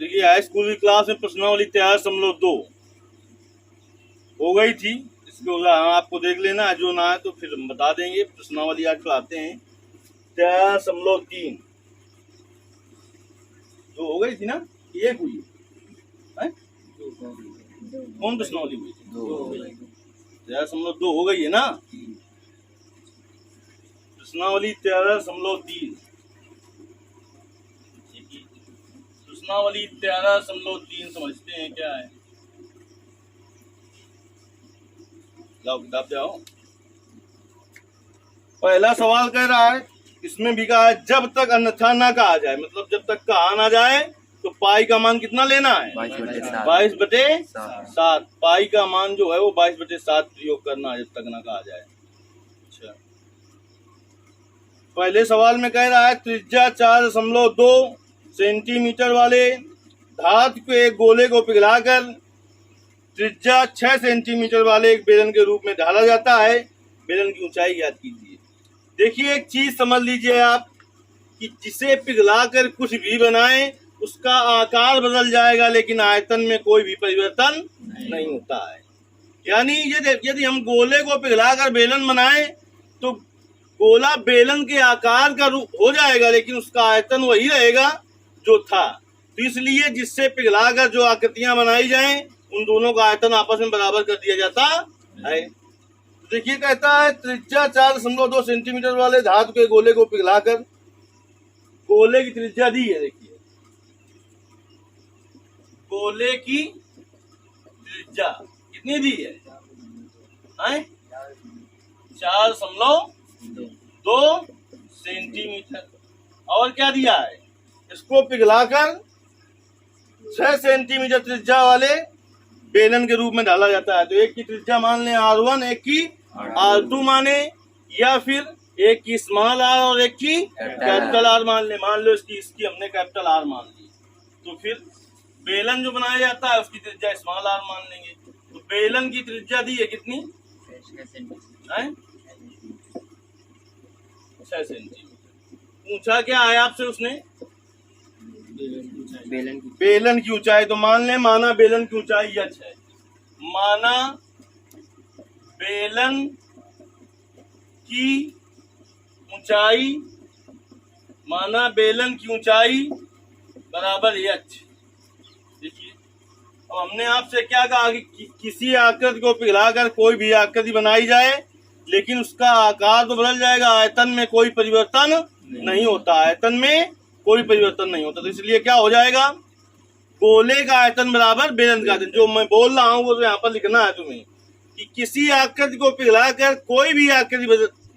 देखिए high school की class में प्रश्नावली 13.2 हो गई थी। इसको आपको देख लेना, जो ना है तो फिर हम बता देंगे। प्रश्नावली आज पढ़ाते हैं 13.3 जो हो गई थी ना, एक हुई है? कौन प्रश्नावली हुई? 13.2 हो गई है ना। प्रश्नावली 13.3 प्रश्नावली 13.3 समझते हैं क्या है। जाओ किताब जाओ। पहला सवाल कह रहा है, इसमें भी कहा है जब तक अन्यथा ना कहा जाए, मतलब जब तक कहा ना जाए तो पाई का मान कितना लेना है? 22/7। पाई का मान जो है वो 22/7 प्रयोग करना है जब तक ना कहा जाए। अच्छा, पहले सवाल में कह रहा है त्रिज्या 4.2 सेंटीमीटर वाले धातु के एक गोले को पिघलाकर त्रिज्या 6 सेंटीमीटर वाले एक बेलन के रूप में ढाला जाता है। बेलन की ऊंचाई ज्ञात कीजिए। देखिए एक चीज समझ लीजिए आप कि जिसे पिघलाकर कुछ भी बनाए उसका आकार बदल जाएगा, लेकिन आयतन में कोई भी परिवर्तन नहीं होता है। यानी यदि हम गोले को पिघलाकर बेलन बनाए तो गोला बेलन के आकार का रूप हो जाएगा, लेकिन उसका आयतन वही रहेगा जो था। तो इसलिए जिससे पिघलाकर जो आकृतियां बनाई जाएं उन दोनों का आयतन आपस में बराबर कर दिया जाता है। तो देखिए कहता है त्रिज्या 4.2 सेंटीमीटर वाले धातु के गोले को पिघलाकर, गोले की त्रिज्या दी है। देखिए गोले की त्रिज्या कितनी दी है? 4.2 सेंटीमीटर। और क्या दिया है? इसको पिघलाकर 6 सेंटीमीटर त्रिज्या वाले बेलन के रूप में डाला जाता है। तो एक की त्रिज्या मान लें R1, एक की R2 माने, या फिर एक की स्मॉल r और एक की कैपिटल R मान ले। मान लो इसकी हमने कैपिटल R मान ली, तो फिर बेलन जो बनाया जाता है उसकी त्रिज्या स्मॉल r मान लेंगे। तो बेलन की त्रिज्या दी है कितनी? 6 सेंटीमीटर। पूछा क्या है आपसे उसने? बेलन की ऊंचाई। तो मान ले, माना बेलन की ऊंचाई h है, माना बेलन की ऊंचाई, माना बेलन की ऊंचाई बराबर h। देखिए अब हमने आपसे क्या कहा कि किसी आकृति को पिघलाकर कोई भी आकृति बनाई जाए, लेकिन उसका आकार तो बदल जाएगा, आयतन में कोई परिवर्तन नहीं होता। आयतन में कोई परिवर्तन नहीं होता। तो इसलिए क्या हो जाएगा? गोले का आयतन बराबर बेलन का आयतन। जो मैं बोल रहा हूँ वो तो यहाँ पर लिखना है तुम्हें कि किसी आकृति को पिघलाकर कोई भी आकृति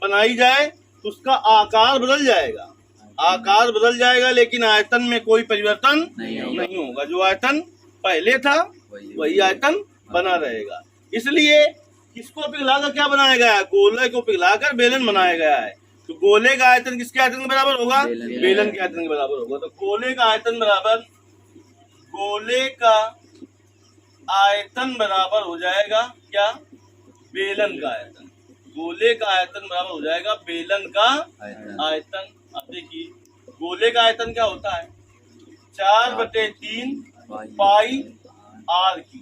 बनाई जाए तो उसका आकार बदल जाएगा, आकार बदल जाएगा, लेकिन आयतन में कोई परिवर्तन नहीं होगा। जो आयतन पहले था वही आयतन बना रहेगा। इसलिए किसको पिघलाकर क्या बनाया गया है? गोले को पिघलाकर बेलन बनाया गया है। तो गोले का आयतन किसके आयतन के बराबर होगा? बेलन के आयतन के बराबर होगा। तो गोले का आयतन बराबर, गोले का आयतन बराबर हो जाएगा क्या? बेलन का आयतन। गोले का आयतन बराबर हो जाएगा बेलन का आयतन। अब देखिए गोले का आयतन क्या होता है? 4/3 पाई r की।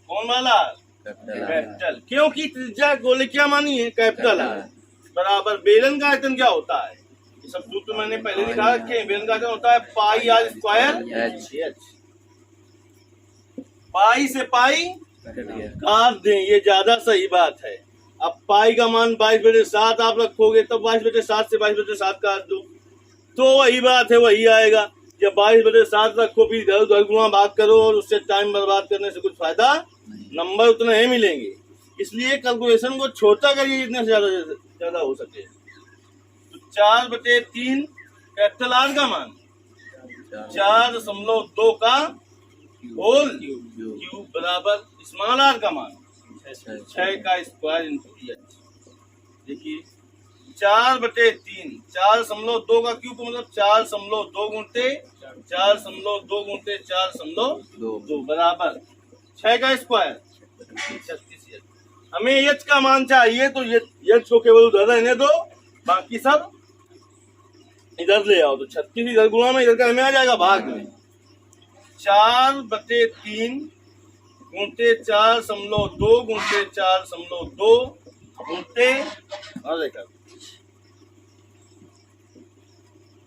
कौन वाला? कैपिटल। क्योंकि त्रिज्या गोले क्या मानी है? कैपिटल है। बराबर बेलन का आयतन क्या होता है? ये सब सूत्र मैंने पहले लिखा रखे। बेलन का आयतन होता है पाई r² h। पाई से पाई काट दें, ये ज्यादा सही बात है। अब पाई का मान 22/7 आप रखोगे, तब 22/7 से 22/7 काट दो तो वही बात है, वही आएगा। जब 22/7 रखो फिर इधर उधर गुणा भाग करो और उससे टाइम बर्बाद करने से कुछ फायदा, नंबर उतने ही मिलेंगे। इसलिए कैलकुलेशन को छोटा करिए जितने से ज्यादा हो सके। तो 4/3 कैपिटल R का मान 4.2 का होल क्यूब बराबर स्मॉल r का मान 6 का स्क्वायर इंटू h। देखिए 4/3 4.2 का क्यूब मतलब 4.2 गुणते 4.2 गुणते 4.2 बराबर 6 का स्क्वायर 36। हमें h का मान चाहिए तो h को केवल उधर रहने दो, बाकी सब इधर ले आओ। तो 36 इधर गुणा में, इधर का हमें आ जाएगा भाग में। 4/3 गुणते 4.2 गुणते 4.2 गुणते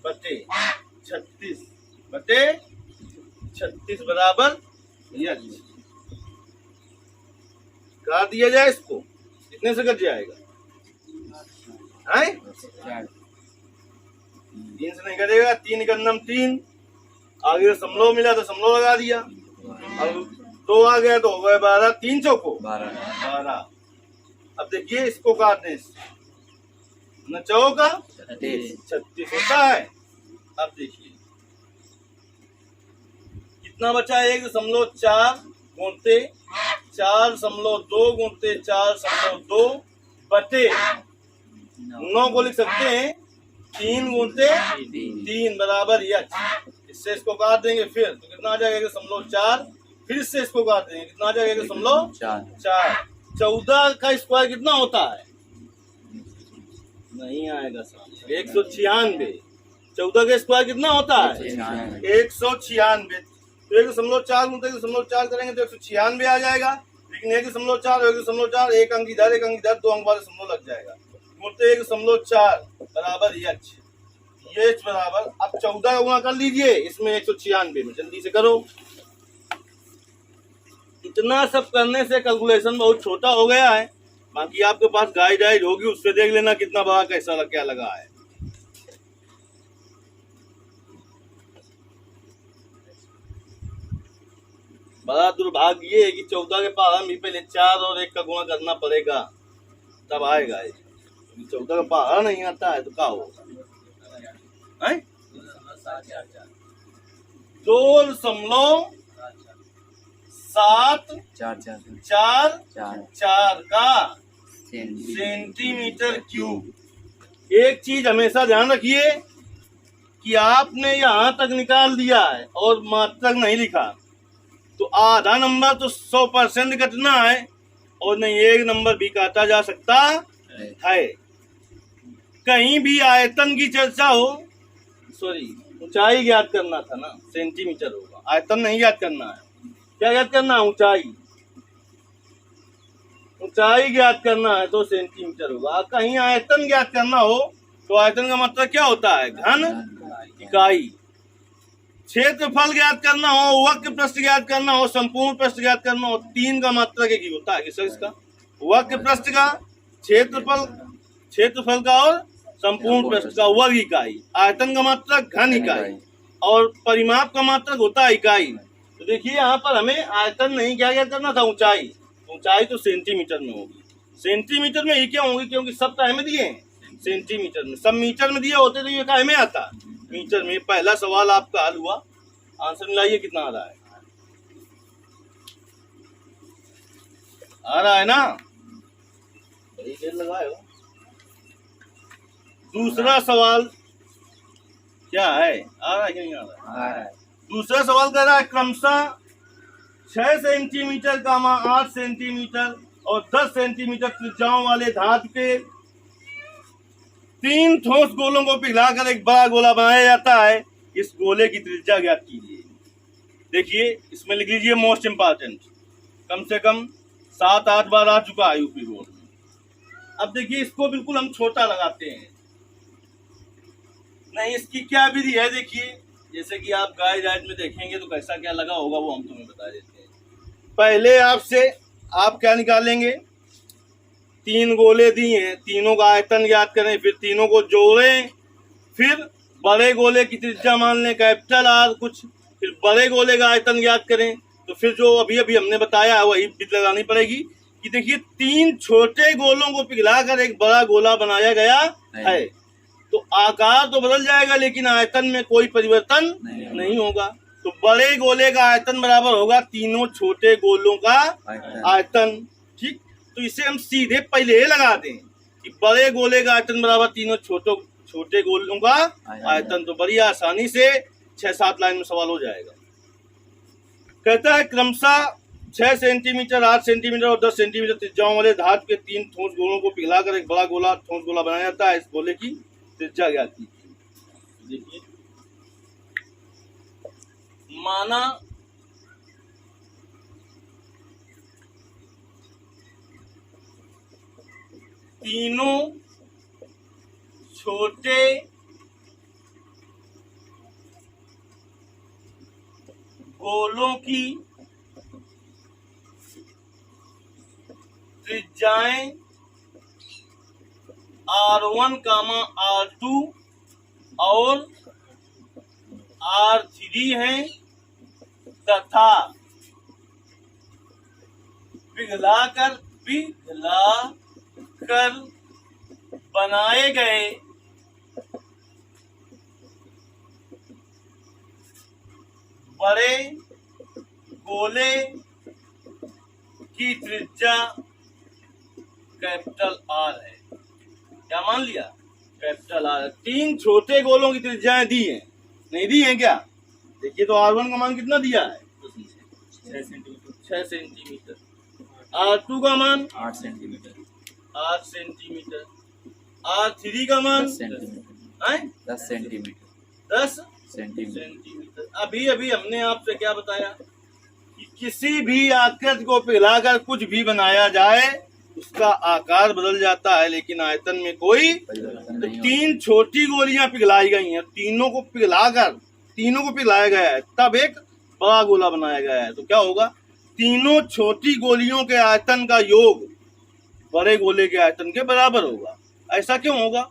बटे 36 बराबर यह काट दिया जाए इसको, कितने से कट जाएगा? 3 से नहीं कटेगा, 3 का नम 3, आगे दशमलव मिला तो दशमलव लगा दिया, अब 2 आ गया तो हो गए 12, 3 चौको 12। अब देखिए इसको काटने से न चौका 36 होता है। अब देखिए कितना बचा? 1.4 गुणते 4.2 गुणते 4.2 बटे 9 को लिख सकते हैं 3 गुणते 3 बराबर यच। इससे इसको काट देंगे फिर तो कितना आ जाएगा? 1.4। फिर इससे इसको काट देंगे, कितना आ जाएगा? 1.4। 14 का स्क्वायर कितना होता है? नहीं आएगा सामने। 196। 14 का स्क्वायर कितना होता है? 196। तो 1.4 गुणते 1.4 करेंगे तो 196 आ जाएगा। लेकिन 1.4 1.4 एक अंक इधर एक अंक इधर, 2 अंक वाले दशमलव लग जाएगा। गुणते 1.4 बराबर यच बराबर। अब 14 का गुणा कर लीजिए इसमें 196 में, जल्दी से करो। इतना सब करने से कैलकुलेशन बहुत छोटा हो गया है। बाकी आपके पास गाइड होगी, उससे देख लेना कितना बड़ा कैसा क्या लगा है। बड़ा दुर्भाग्य ये है कि 14 के पास हम पहले 4 और 1 का गुणा करना पड़ेगा तब आएगा। 14 का पहाड़ा नहीं आता है तो क्या होगा? 2.744 का सेंटीमीटर क्यूब। एक चीज हमेशा ध्यान रखिए कि आपने यहाँ तक निकाल दिया है और मात्रक नहीं लिखा तो आधा नंबर तो 100% कटना है और नहीं एक नंबर भी काटा जा सकता है। कहीं भी आयतन की चर्चा हो, सॉरी ऊंचाई ज्ञात करना था ना, सेंटीमीटर होगा, आयतन नहीं ज्ञात करना है। क्या ज्ञात करना है? ऊंचाई ज्ञात करना है तो सेंटीमीटर होगा। कहीं आयतन ज्ञात करना हो तो आयतन का मतलब क्या होता है? घन इकाई। क्षेत्रफल ज्ञात करना हो, वक्र पृष्ठ ज्ञात करना हो, संपूर्ण पृष्ठ ज्ञात करना हो, 3 का मात्रक एक ही होता है सर इसका, वक्र पृष्ठ का, क्षेत्रफल का और संपूर्ण पृष्ठ का वर्ग इकाई। आयतन का मात्रक घन इकाई और परिमाप का मात्रक होता है इकाई। तो देखिए यहाँ पर हमें आयतन नहीं क्या ज्ञात करना था, ऊंचाई। ऊंचाई तो सेंटीमीटर में होगी। सेंटीमीटर में ही क्या होगी? क्योंकि सब काहे में दिए हैं? सेंटीमीटर में। सब मीटर में दिए होते तो ये काहे में आता? मीटर में। पहला सवाल आपका हल हुआ। आंसर मिलाइए कितना आ रहा है? आ रहा है ना? बड़ी देर लगाए हो। दूसरा सवाल क्या है? आ रहा है कि नहीं आ रहा है? दूसरा सवाल कह रहा है क्रमशः 6 सेंटीमीटर का 8 सेंटीमीटर और 10 सेंटीमीटर त्रिज्याओं वाले धातु के 3 ठोस गोलों को पिघलाकर एक बड़ा गोला बनाया जाता है। इस गोले की त्रिज्या ज्ञात कीजिए। देखिए इसमें लिख लीजिए मोस्ट इम्पॉर्टेंट, कम से कम 7-8 बार आ चुका है यूपी बोर्ड में। अब देखिए इसको बिल्कुल हम छोटा लगाते हैं। नहीं, इसकी क्या विधि है? देखिए जैसे कि आप गाइड में देखेंगे तो कैसा क्या लगा होगा वो हम तुम्हें बता देते हैं। पहले आपसे आप क्या निकालेंगे? 3 गोले दिए हैं, तीनों का आयतन ज्ञात करें, फिर तीनों को जोड़ें, फिर बड़े गोले की त्रिज्या मान लें कैपिटल R कुछ, फिर बड़े गोले का आयतन ज्ञात करें। तो फिर जो अभी हमने बताया है वही विधि लगानी पड़ेगी कि देखिए 3 छोटे गोलों को पिघलाकर एक बड़ा गोला बनाया गया है। तो आकार तो बदल जाएगा लेकिन आयतन में कोई परिवर्तन नहीं होगा। तो बड़े गोले का आयतन बराबर होगा तीनों छोटे गोलों का आयतन। ठीक, तो इसे हम सीधे पहले लगा दें कि बड़े गोले का आयतन बराबर तीनों छोटे गोलों का आयतन। तो बड़ी आसानी से 6-7 लाइन में सवाल हो जाएगा। कहता है क्रमशः 6 सेंटीमीटर, 8 सेंटीमीटर और 10 सेंटीमीटर त्रिज्याओं वाले धातु के 3 ठोस गोलों को पिघलाकर एक बड़ा गोला ठोस गोला बनाया जाता है। इस गोले की त्रिज्या ज्ञात कीजिए। देखिए माना तीनों छोटे गोलों की त्रिज्याएं R1, R2 और R3 हैं तथा पिघलाकर बनाए गए बड़े गोले की त्रिज्या कैपिटल R है। क्या मान लिया? Capital R। 3 छोटे गोलों की त्रिज्याएं दी हैं, नहीं दी हैं क्या? देखिए तो R1 का मान कितना दिया है? 6 सेंटीमीटर। R2 का मान 8 सेंटीमीटर। 8 सेंटीमीटर। R3 का मान 10 सेंटीमीटर। 10 सेंटीमीटर। अभी अभी हमने आपसे क्या बताया कि किसी भी आकृति को पिघलाकर कुछ भी बनाया जाए उसका आकार बदल जाता है लेकिन आयतन में कोई। तो 3 छोटी गोलियां पिघलाई गई हैं, तीनों को पिघलाया गया है तब एक बड़ा गोला बनाया गया है। तो क्या होगा? तीनों छोटी गोलियों के आयतन का योग बड़े गोले के आयतन के बराबर होगा। ऐसा क्यों होगा?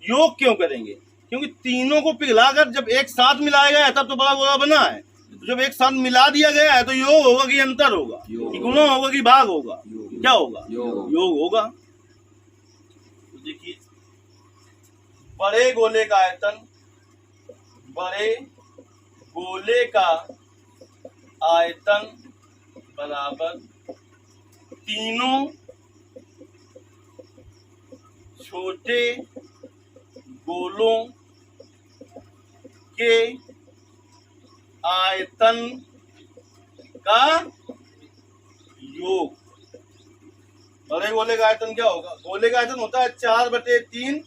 योग क्यों करेंगे? क्योंकि तीनों को पिघलाकर जब एक साथ मिलाया गया है तब तो बड़ा गोला बना है। तो जब एक साथ मिला दिया गया है तो योग होगा कि अंतर होगा, कि गुणा होगा कि भाग होगा? क्या होगा? योग होगा। तो देखिए बड़े गोले का आयतन बराबर तीनों छोटे गोलों के आयतन का योग। बड़े गोले का आयतन क्या होगा? गोले का आयतन होता है 4/3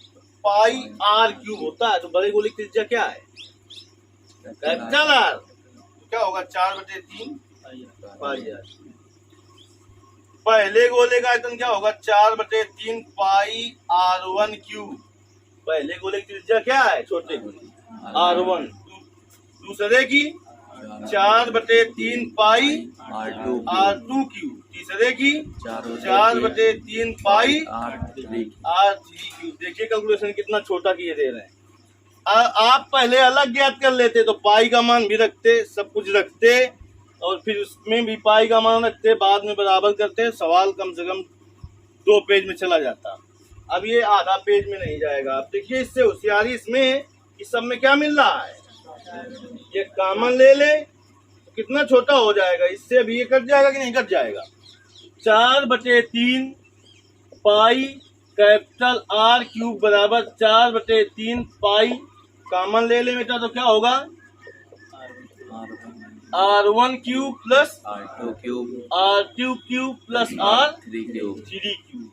पाई R³ होता है। तो बड़े गोले की त्रिज्या क्या है? Capital R। क्या होगा? 4/3 पाई R। पहले गोले का आयतन क्या होगा? 4/3 पाई R1³। पहले गोले की त्रिज्या क्या है? छोटे गोले R1। दूसरे की 4/3 पाई R2³। तीसरे की 4/3 पाई R3³। देखिए कैलकुलेशन कितना छोटा किए दे रहे हैं। आप पहले अलग ज्ञात कर लेते तो पाई का मान भी रखते, सब कुछ रखते और फिर उसमें भी पाई का मान रखते, बाद में बराबर करते, सवाल कम से कम 2 पेज में चला जाता। अब ये आधा पेज में नहीं जाएगा। अब देखिए इससे होशियारी इसमें इस सब में क्या मिल रहा है? ये कॉमन ले ले तो कितना छोटा हो जाएगा, इससे अभी ये कट जाएगा कि नहीं कट जाएगा? 4/3 पाई कैपिटल R³ बराबर 4/3 पाई। कॉमन ले ले बेटा तो क्या होगा? R1³ plus R2³ plus R3³।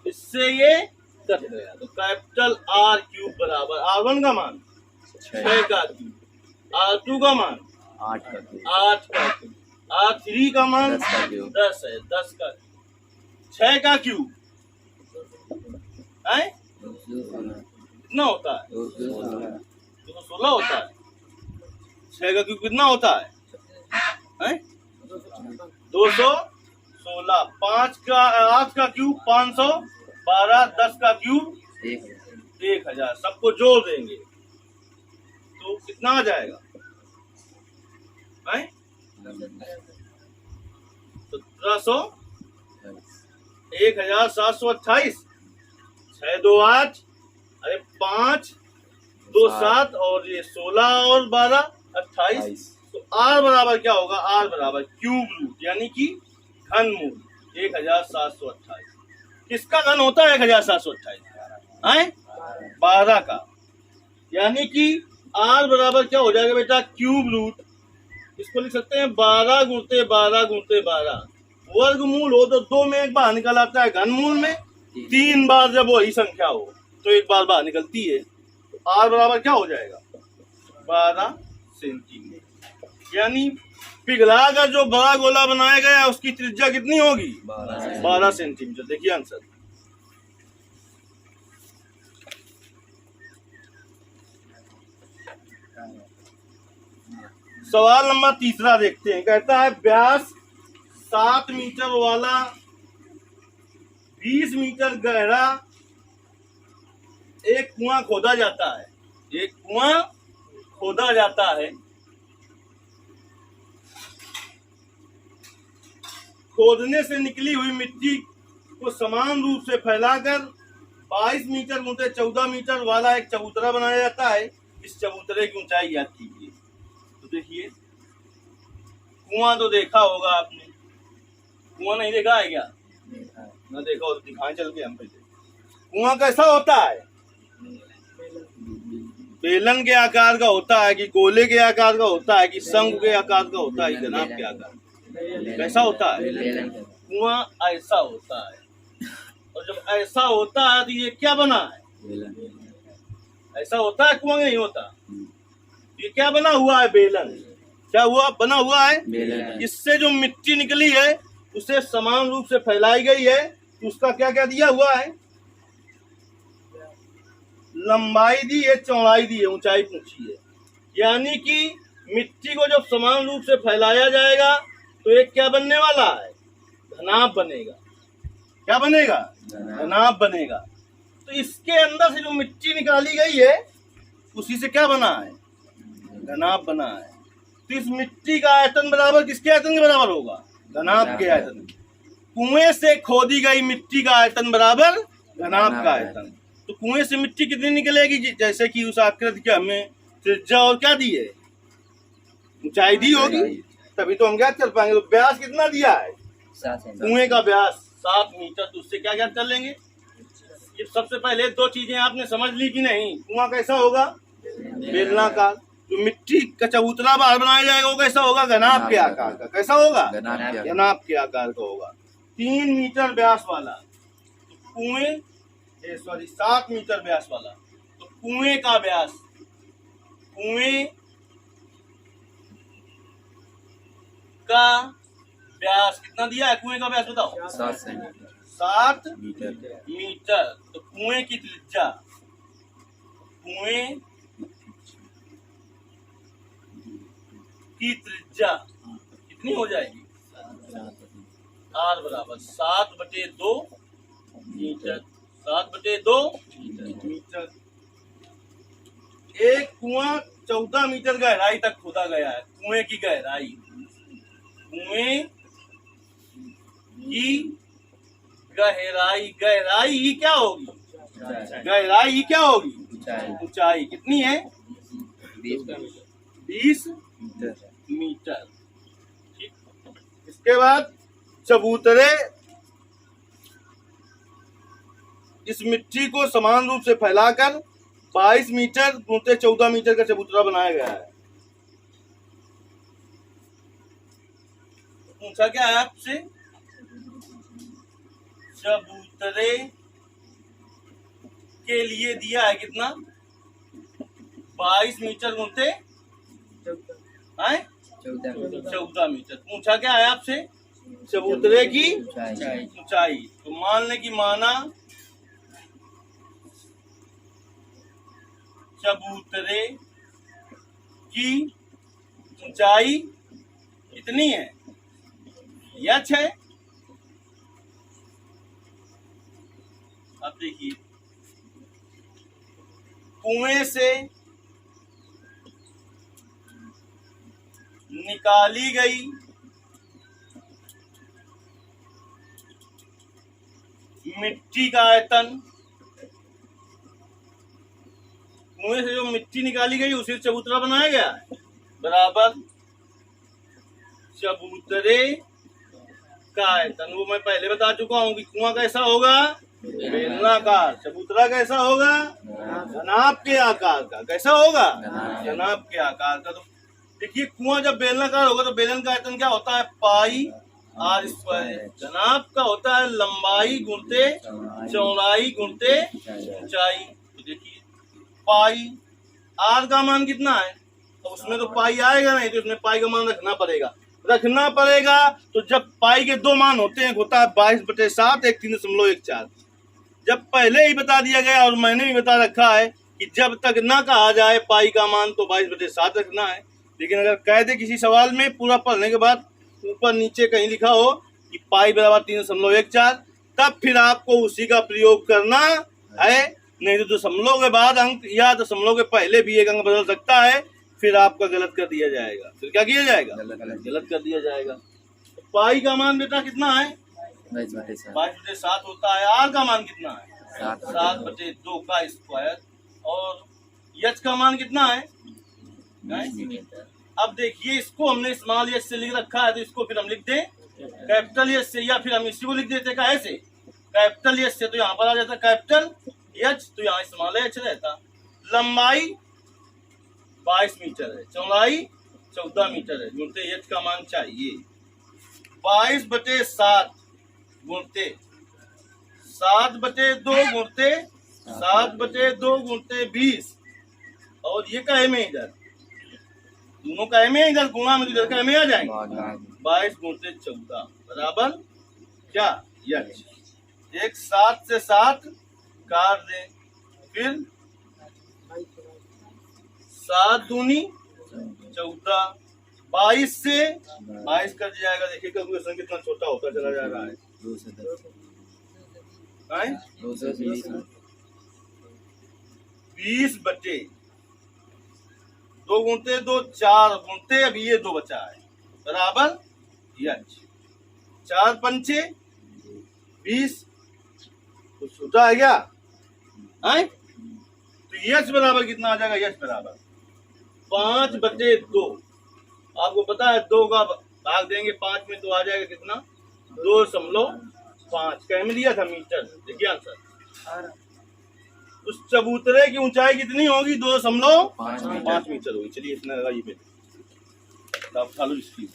इससे ये कट गया। तो कैपिटल R³ बराबर R1 का मान 6 का क्यूब, R2 का मान 8 का क्यूब, R3 का मान 10 है, 10 का क्यूब। 6 का क्यूब कितना होता है? 216 होता है। 6 का क्यूब कितना होता है? 216। 8 का क्यूब 512, 10 का क्यूब 1000। सबको जोड़ देंगे तो कितना आ जाएगा? 1728। 6 2 8, अरे 5 2 7 और ये 16 और 12 28। तो R बराबर क्या होगा? R बराबर क्यूब रूट यानी कि घनमूल 1728। किसका घन होता है 1728? 12 का। यानी कि R बराबर क्या हो जाएगा बेटा? Cube root. इसको लिख सकते हैं 12 × 12 × 12। वर्गमूल हो तो 2 में एक बार निकल आता है, घनमूल में 3 बार जब वही संख्या हो तो एक बार बाहर निकलती है। तो R बराबर क्या हो जाएगा? 12 सेंटीमीटर। यानी पिघला कर जो बड़ा गोला बनाया गया उसकी त्रिज्या कितनी होगी? 12 सेंटीमीटर। देखिए आंसर। सवाल नंबर तीसरा देखते हैं। कहता है व्यास 7 मीटर वाला 20 मीटर गहरा एक कुआं खोदा जाता है। एक कुआं खोदा जाता है। खोदने से निकली हुई मिट्टी को समान रूप से फैलाकर 22 मीटर गुणित 14 मीटर वाला एक चबूतरा बनाया जाता है। इस चबूतरे की ऊंचाई याद कीजिए। तो देखिए, कुआं तो देखा होगा आपने, कुआं नहीं देखा है क्या? ना देखा हो तो दिखाएं चल के हम पहले। कुआं कैसा होता है? बेलन के आकार का होता है कि गोले के आकार का होता है कि शंख के आकार का होता है, जनाब के आकार? कैसा होता है? कुआं ऐसा होता है। और जब ऐसा होता है तो ये क्या बना है? ऐसा होता है कुआं, नहीं होता? ये क्या बना हुआ है? बेलन। क्या हुआ? बना हुआ है। इससे जो मिट्टी निकली है उसे समान रूप से फैलाई गई है। तो उसका क्या क्या दिया हुआ है? लंबाई दी है, चौड़ाई दी है, ऊंचाई पूछी है। यानी कि मिट्टी को जब समान रूप से फैलाया जाएगा तो एक क्या बनने वाला है? घनाभ बनेगा। क्या बनेगा? घनाभ बनेगा। तो इसके अंदर से जो मिट्टी निकाली गई है उसी से क्या बना है? घनाभ बना है। तो इस मिट्टी का आयतन बराबर किसके आयतन के बराबर होगा? घनाभ के आयतन। कुएं से खोदी गई मिट्टी का आयतन बराबर घनाभ का आयतन। तो कुएं से मिट्टी कितनी निकलेगी? जैसे कि उस आकृति के हमें त्रिज्या और क्या दी है? ऊंचाई दी होगी, तभी तो हम क्या चल पाएंगे। तो व्यास कितना दिया है? कुएं का व्यास 7 मीटर। तो उससे क्या क्या कर लेंगे? ये सबसे पहले 2 चीजें आपने समझ ली कि नहीं? कुआं कैसा होगा? बेलनाकार। जो मिट्टी का चबूतरा बाहर बनाया जाएगा वो कैसा होगा? घनाभ के आकार का। कैसा होगा? घनाभ के आकार का होगा। 3 मीटर व्यास वाला तो कुएं 7 मीटर व्यास वाला। तो कुएं का व्यास, कुएं का व्यास कितना दिया है? कुएं का व्यास बताओ। 7 मीटर। तो कुएं की त्रिज्या, कुएं की त्रिज्या कितनी हो जाएगी? R बराबर 7/2 मीटर। 7/2 मीटर। एक कुआं 14 मीटर गहराई तक खोदा गया है। कुएं की गहराई, कुएं की गहराई, गहराई ही क्या होगी? गहराई ही क्या होगी? ऊंचाई कितनी है? 20 मीटर। इसके बाद चबूतरे, इस मिट्टी को समान रूप से फैलाकर 22 मीटर गुणित 14 मीटर का चबूतरा बनाया गया है। पूछा क्या है आपसे? चबूतरे के लिए दिया है कितना? 22 मीटर गुणित 14 मीटर। पूछा क्या है आपसे? चबूतरे की ऊंचाई। तो मान ले कि माना चबूतरे की ऊंचाई कितनी है? यह 6। अब देखिए, कुएं से निकाली गई मिट्टी का आयतन, कुएं से जो मिट्टी निकाली गई उसी से चबूतरा बनाया गया है, बराबर चबूतरे का आयतन। वो मैं पहले बता चुका हूं कि कुआं कैसा होगा? बेलनाकार। चबूतरा कैसा होगा? घनाभ के आकार का। कैसा होगा? घनाभ के आकार का। तो देखिए, कुआं जब बेलनाकार होगा तो बेलन का आयतन क्या होता है? पाई R स्क्वायर। घनाभ का होता है लंबाई गुणते चौड़ाई गुणते ऊंचाई। तो देखिए, पाई R का मान कितना है? तो उसमें तो पाई आएगा नहीं, तो उसमें पाई का मान रखना पड़ेगा। तो जब पाई के 2 मान होते हैं, होता है 22/7, 3.14। जब पहले ही बता दिया गया और मैंने भी बता रखा है कि जब तक ना कहा जाए पाई का मान तो 22/7 रखना है। लेकिन अगर कह दे किसी सवाल में पूरा पढ़ने के बाद ऊपर नीचे कहीं लिखा हो कि पाई बराबर 3.14, तब फिर आपको उसी का प्रयोग करना है। नहीं तो दशमलव के बाद अंक या दशमलव के पहले भी एक अंक बदल सकता है, फिर आपका गलत कर दिया जाएगा। फिर क्या किया जाएगा? गलत कर दिया जाएगा। तो पाई का मान बेटा कितना है? 22/7 होता है। आर का मान कितना है? 7/2 का स्क्वायर। और यच का मान कितना है? अब देखिए, इसको हमने स्मॉल एच से लिख रखा है, तो इसको फिर हम लिख दें कैपिटल एच से, या फिर हम इसी को लिख देते कैसे? कैपिटल एच से, तो यहाँ पर आ जाता कैपिटल एच, तो यहाँ स्मॉल एच रहता। लंबाई 22 मीटर है, चौड़ाई 14 मीटर है, गुणते एच का मान चाहिए। 22/7 गुणते 7/2 गुणते 7/2 गुणते 20, और ये कहे में इधर दोनों कहे में इधर गुणा में इधर कहे में आ जाएंगे। 22 गुणते 14 बराबर क्या? यच। एक 7 से 7 काट दें, फिर 7 दूनी 14, 22 से 22 कर जाएगा। देखिए कैलकुलेशन कितना छोटा होता चला जा रहा है। 20/2 गुणते 2 4 गुणते, अभी ये 2 बचा है, बराबर यच। 4 पंचे 20, तो छोटा है क्या? तो यच बराबर कितना आ जाएगा? यच बराबर 5/2। आपको पता है 2 का भाग देंगे 5 में तो आ जाएगा कितना? 2.5 कह में दिया था मीटर। देखिए आंसर। उस चबूतरे की ऊंचाई कितनी होगी? 2.5 मीटर होगी। चलिए इतना लगा ये पे, आप खा लो इसकी।